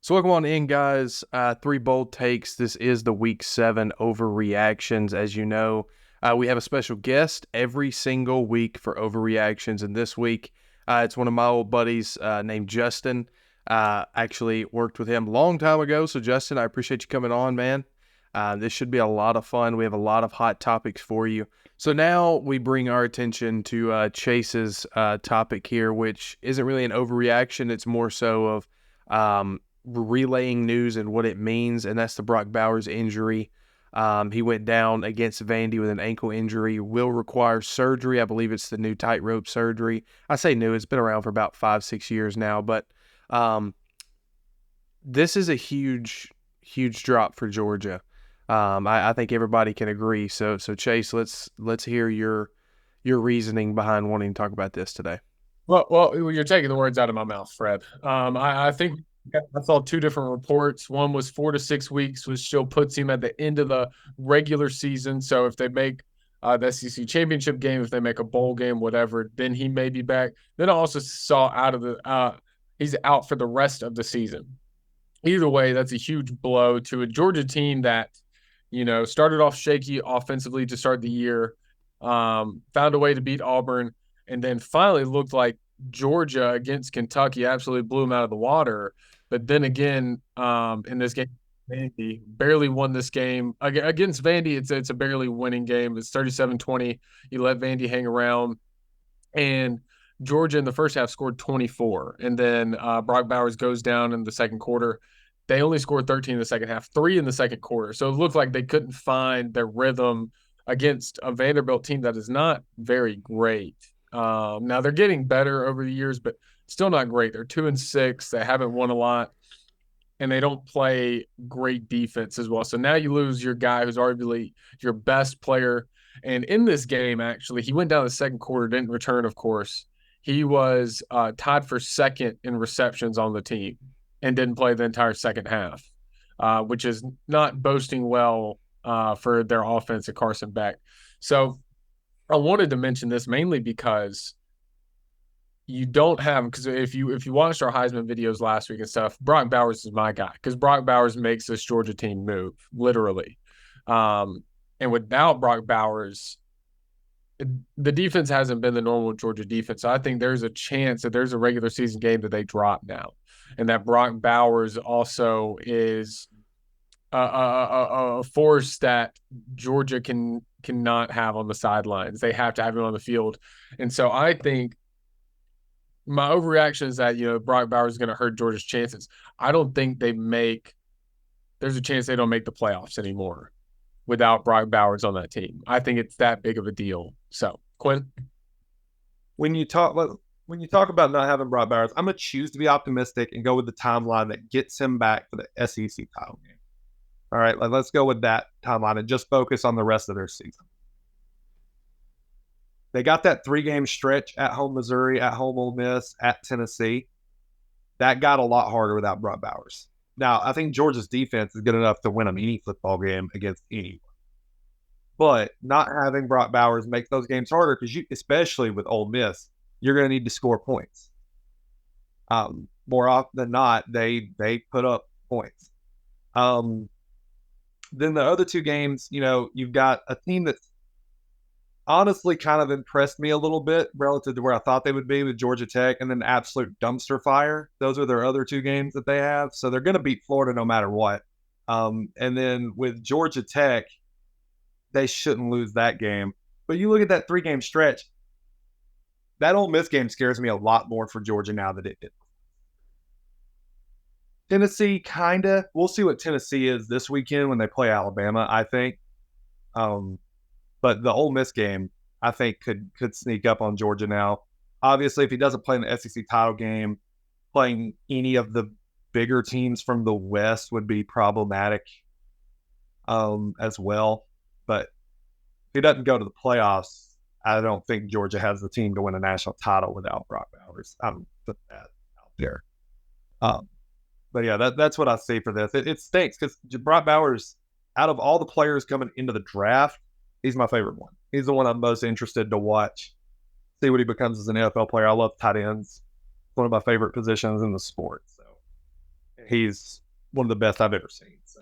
So welcome on in, guys. Three bold takes. This is the Week 7 overreactions. As you know, we have a special guest every single week for overreactions. And this week, it's one of my old buddies named Justin. Actually worked with him a long time ago. So, Justin, I appreciate you coming on, man. This should be a lot of fun. We have a lot of hot topics for you. So now we bring our attention to Chase's topic here, which isn't really an overreaction. It's more so of relaying news and what it means, and that's the Brock Bowers injury. He went down against Vandy with an ankle injury, will require surgery. I believe it's the new tightrope surgery. I say new, it's been around for about 5-6 years now, but this is a huge drop for Georgia. I think everybody can agree. So Chase, let's hear your reasoning behind wanting to talk about this today. Well, you're taking the words out of my mouth, Fred. I think I saw two different reports. One was 4 to 6 weeks, which still puts him at the end of the regular season. So if they make the SEC championship game, if they make a bowl game, whatever, then he may be back. Then I also saw he's out for the rest of the season. Either way, that's a huge blow to a Georgia team that, started off shaky offensively to start the year, found a way to beat Auburn, and then finally looked like Georgia against Kentucky absolutely blew them out of the water. But then again, in this game, Vandy barely won this game. Against Vandy, it's a barely winning game. It's 37-20. You let Vandy hang around. And Georgia in the first half scored 24. And then Brock Bowers goes down in the second quarter. They only scored 13 in the second half, 3 in the second quarter. So it looked like they couldn't find their rhythm against a Vanderbilt team that is not very great. Now they're getting better over the years, but still not great. They're 2-6. They haven't won a lot, and they don't play great defense as well. So now you lose your guy who's arguably your best player. And in this game, actually, he went down the second quarter, didn't return, of course. He was tied for second in receptions on the team and didn't play the entire second half, which is not boasting well for their offense at Carson Beck. So I wanted to mention this mainly because you don't have, because if you watched our Heisman videos last week and stuff, Brock Bowers is my guy because Brock Bowers makes this Georgia team move, literally. And without Brock Bowers, the defense hasn't been the normal Georgia defense. So I think there's a chance that there's a regular season game that they drop now, and that Brock Bowers also is a force that Georgia cannot have on the sidelines. They have to have him on the field. And so I think my overreaction is that, Brock Bowers is going to hurt Georgia's chances. I don't think there's a chance they don't make the playoffs anymore without Brock Bowers on that team. I think it's that big of a deal. So, Quinn? When you talk about not having Brock Bowers, I'm going to choose to be optimistic and go with the timeline that gets him back for the SEC title game. All right, let's go with that timeline and just focus on the rest of their season. They got that 3-game stretch at home Missouri, at home Ole Miss, at Tennessee. That got a lot harder without Brock Bowers. Now, I think Georgia's defense is good enough to win them any football game against anyone. But not having Brock Bowers makes those games harder because especially with Ole Miss, you're going to need to score points. More often than not, they put up points. Then the other two games, you've got a team that's honestly kind of impressed me a little bit relative to where I thought they would be with Georgia Tech, and then absolute dumpster fire. Those are their other two games that they have. So they're going to beat Florida no matter what. And then with Georgia Tech, they shouldn't lose that game. But you look at that 3-game stretch, that Ole Miss game scares me a lot more for Georgia now than it did. Tennessee, kind of. We'll see what Tennessee is this weekend when they play Alabama, I think. But the Ole Miss game, I think, could sneak up on Georgia now. Obviously, if he doesn't play in the SEC title game, playing any of the bigger teams from the West would be problematic as well. But if he doesn't go to the playoffs, I don't think Georgia has the team to win a national title without Brock Bowers. I'm putting that out there. But yeah, that's what I see for this. It stinks because Brock Bowers, out of all the players coming into the draft, he's my favorite one. He's the one I'm most interested to watch, see what he becomes as an NFL player. I love tight ends. It's one of my favorite positions in the sport. So he's one of the best I've ever seen. So.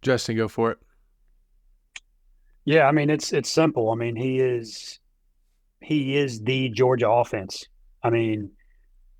Justin, go for it. Yeah, I mean it's simple. I mean he is the Georgia offense. I mean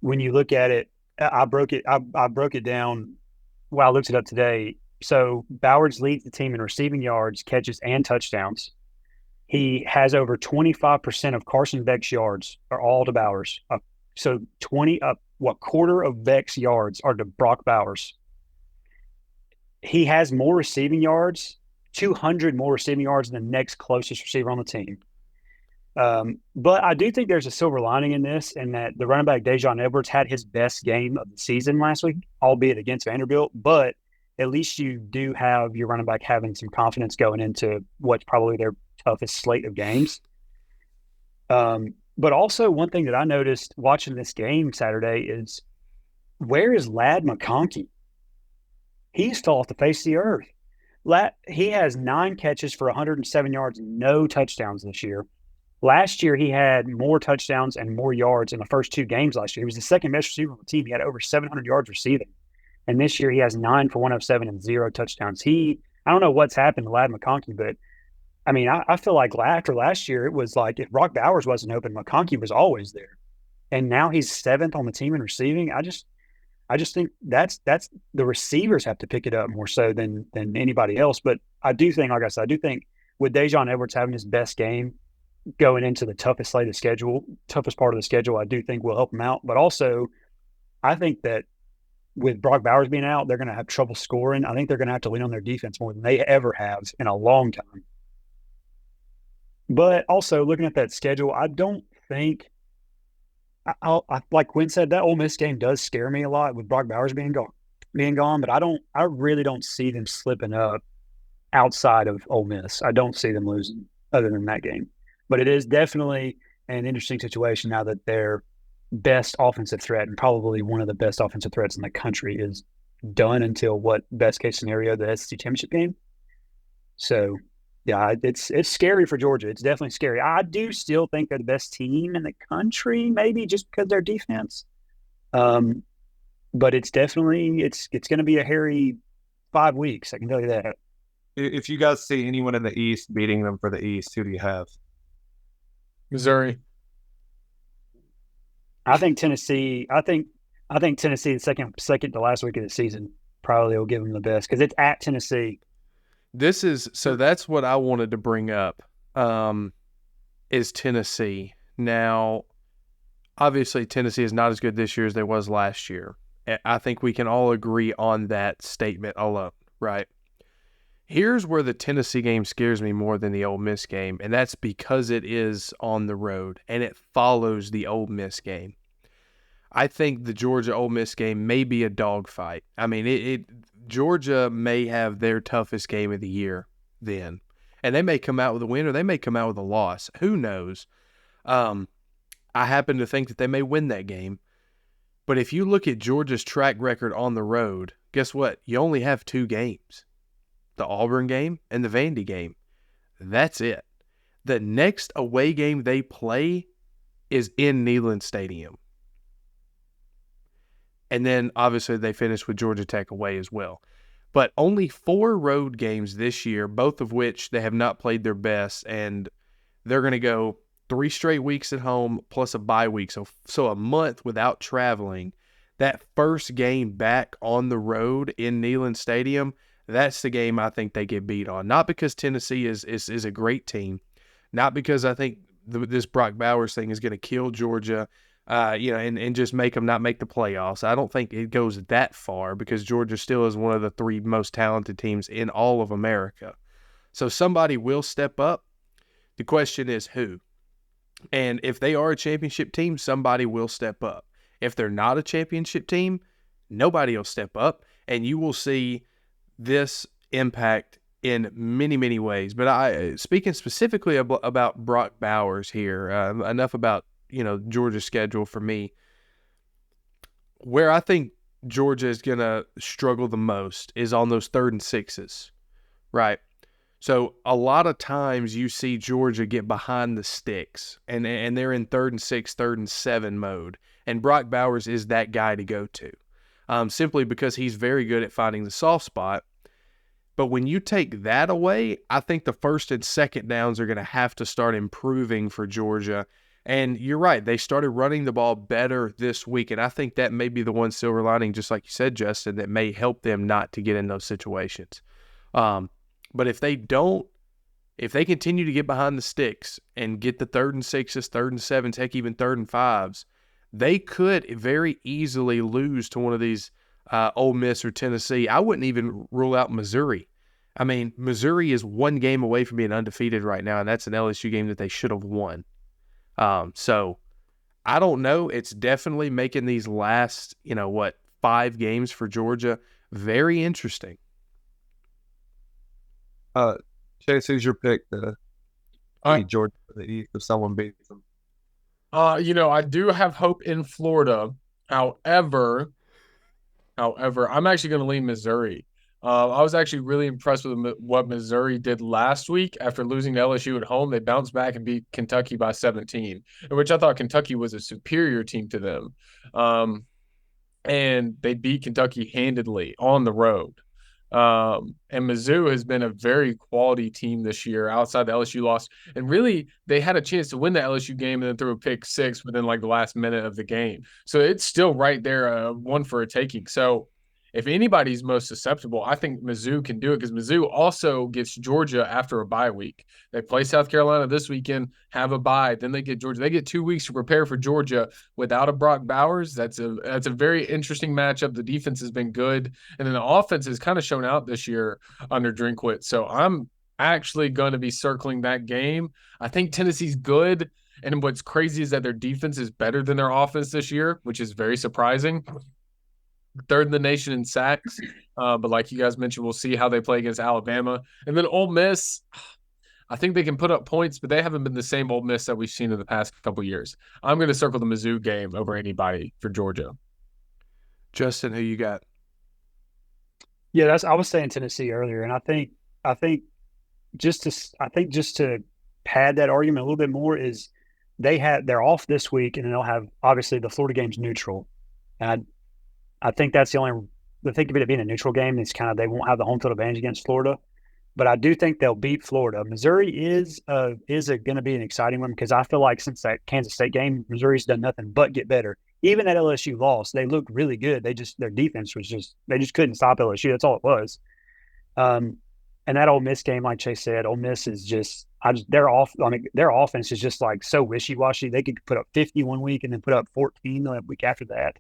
when you look at it, I broke it down. Well, I looked it up today. So Bowers leads the team in receiving yards, catches, and touchdowns. He has over 25% of Carson Beck's yards are all to Bowers. So quarter of Beck's yards are to Brock Bowers. He has more receiving yards, 200 more receiving yards than the next closest receiver on the team. But I do think there's a silver lining in this, and that the running back Dejon Edwards had his best game of the season last week, albeit against Vanderbilt. But at least you do have your running back having some confidence going into what's probably their toughest slate of games. But also one thing that I noticed watching this game Saturday is, where is Ladd McConkey? He's fell off the face of the earth. He has 9 catches for 107 yards, no touchdowns this year. Last year, he had more touchdowns and more yards in the first 2 games last year. He was the second best receiver on the team. He had over 700 yards receiving. And this year, he has 9 for 107 and 0 touchdowns. I don't know what's happened to Ladd McConkey, but I mean, I feel like after last year, it was like if Brock Bowers wasn't open, McConkey was always there. And now he's 7th on the team in receiving. I just think that's the receivers have to pick it up more so than anybody else. But I do think, like I said, with Dejon Edwards having his best game going into the toughest part of the schedule, I do think will help him out. But also, I think that with Brock Bowers being out, they're going to have trouble scoring. I think they're going to have to lean on their defense more than they ever have in a long time. But also, looking at that schedule, I don't think like Quinn said, that Ole Miss game does scare me a lot with Brock Bowers being gone. But I really don't see them slipping up outside of Ole Miss. I don't see them losing other than that game. But it is definitely an interesting situation now that their best offensive threat, and probably one of the best offensive threats in the country, is done until best case scenario, the SEC championship game. So, yeah, it's scary for Georgia. It's definitely scary. I do still think they're the best team in the country, maybe just because of their defense. But it's definitely it's going to be a hairy 5 weeks. I can tell you that. If you guys see anyone in the East beating them for the East, who do you have? Missouri. I think Tennessee. I think Tennessee the second to last week of the season probably will give them the best because it's at Tennessee. That's what I wanted to bring up. Is Tennessee. Now, obviously Tennessee is not as good this year as they was last year. I think we can all agree on that statement alone, right? Here's where the Tennessee game scares me more than the Ole Miss game, and that's because it is on the road and it follows the Ole Miss game. I think the Georgia-Ole Miss game may be a dogfight. I mean, Georgia may have their toughest game of the year then, and they may come out with a win or they may come out with a loss. Who knows? I happen to think that they may win that game. But if you look at Georgia's track record on the road, guess what? You only have 2 games. The Auburn game and the Vandy game. That's it. The next away game they play is in Neyland Stadium. And then, obviously, they finish with Georgia Tech away as well. But only 4 road games this year, both of which they have not played their best, and they're going to go 3 straight weeks at home plus a bye week. So a month without traveling. That first game back on the road in Neyland Stadium, that's the game I think they get beat on. Not because Tennessee is a great team, not because I think this Brock Bowers thing is going to kill Georgia, and just make them not make the playoffs. I don't think it goes that far because Georgia still is one of the 3 most talented teams in all of America. So somebody will step up. The question is who? And if they are a championship team, somebody will step up. If they're not a championship team, nobody will step up, and you will see this impact in many, many ways. But speaking specifically about Brock Bowers here, enough about Georgia's schedule for me. Where I think Georgia is going to struggle the most is on those 3rd and 6s, right? So a lot of times you see Georgia get behind the sticks, and they're in 3rd and 6, 3rd and 7 mode, and Brock Bowers is that guy to go to. simply because he's very good at finding the soft spot. But when you take that away, I think the first and second downs are going to have to start improving for Georgia. And you're right, they started running the ball better this week, and I think that may be the one silver lining, just like you said, Justin, that may help them not to get in those situations. But if they continue to get behind the sticks and get the 3rd and 6s, 3rd and 7s, heck, even 3rd and 5s, they could very easily lose to one of these Ole Miss or Tennessee. I wouldn't even rule out Missouri. I mean, Missouri is one game away from being undefeated right now, and that's an LSU game that they should have won. So I don't know. It's definitely making these last, 5 games for Georgia very interesting. Chase, who's your pick to beat Georgia for the East if someone beats them? I do have hope in Florida. However, I'm actually going to lean Missouri. I was actually really impressed with what Missouri did last week after losing to LSU at home. They bounced back and beat Kentucky by 17, which I thought Kentucky was a superior team to them. And they beat Kentucky handedly on the road. And Mizzou has been a very quality team this year outside the LSU loss. And really, they had a chance to win the LSU game and then threw a pick 6 within like the last minute of the game. So it's still right there, one for a taking. So if anybody's most susceptible, I think Mizzou can do it because Mizzou also gets Georgia after a bye week. They play South Carolina this weekend, have a bye, then they get Georgia. They get 2 weeks to prepare for Georgia without a Brock Bowers. That's a very interesting matchup. The defense has been good, and then the offense has kind of shown out this year under Drinkwitz. So I'm actually going to be circling that game. I think Tennessee's good, and what's crazy is that their defense is better than their offense this year, which is very surprising. 3rd in the nation in sacks. But like you guys mentioned, we'll see how they play against Alabama. And then Ole Miss, I think they can put up points, but they haven't been the same Ole Miss that we've seen in the past couple of years. I'm going to circle the Mizzou game over anybody for Georgia. Justin, who you got? Yeah, I was saying Tennessee earlier, and I think just to pad that argument a little bit more is they're off this week, and then they'll have obviously the Florida game's neutral, and I think that's the thing of it being a neutral game is kind of they won't have the home field advantage against Florida, but I do think they'll beat Florida. Missouri is going to be an exciting one because I feel like since that Kansas State game, Missouri's done nothing but get better. Even that LSU loss, they looked really good. Their defense was they just couldn't stop LSU. That's all it was. And that Ole Miss game, like Chase said, Ole Miss is their offense is just like so wishy-washy. They could put up 50 one week and then put up 14 the week after that.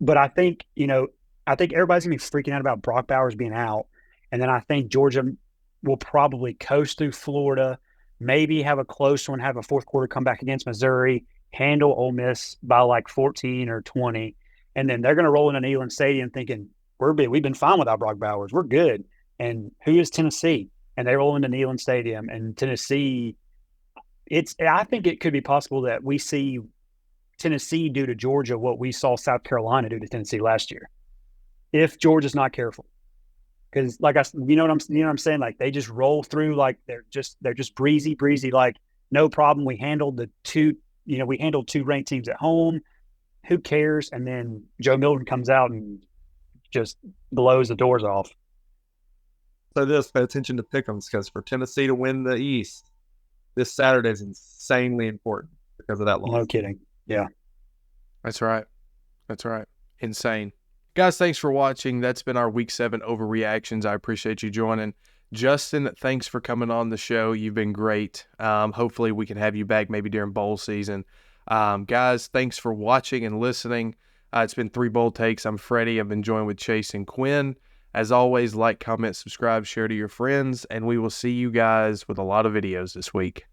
But I think everybody's gonna be freaking out about Brock Bowers being out, and then I think Georgia will probably coast through Florida, maybe have a close one, have a fourth quarter comeback against Missouri, handle Ole Miss by like 14 or 20, and then they're gonna roll into Neyland Stadium thinking we've been fine without Brock Bowers, we're good. And who is Tennessee? And they roll into Neyland Stadium, and Tennessee. I think it could be possible that we see Tennessee do to Georgia what we saw South Carolina do to Tennessee last year, if Georgia's not careful. Because you know what I'm saying? Like they just roll through, like they're just breezy, like no problem. We handled two ranked teams at home. Who cares? And then Joe Milton comes out and just blows the doors off. So pay attention to pick'ems because for Tennessee to win the East this Saturday is insanely important because of that loss. No kidding. Yeah. That's right. Insane. Guys, thanks for watching. That's been our Week 7 overreactions. I appreciate you joining. Justin, thanks for coming on the show. You've been great. Hopefully we can have you back maybe during bowl season. Guys, thanks for watching and listening. It's been 3 Bold Takes. I'm Freddie. I've been joined with Chase and Quinn. As always, like, comment, subscribe, share to your friends, and we will see you guys with a lot of videos this week.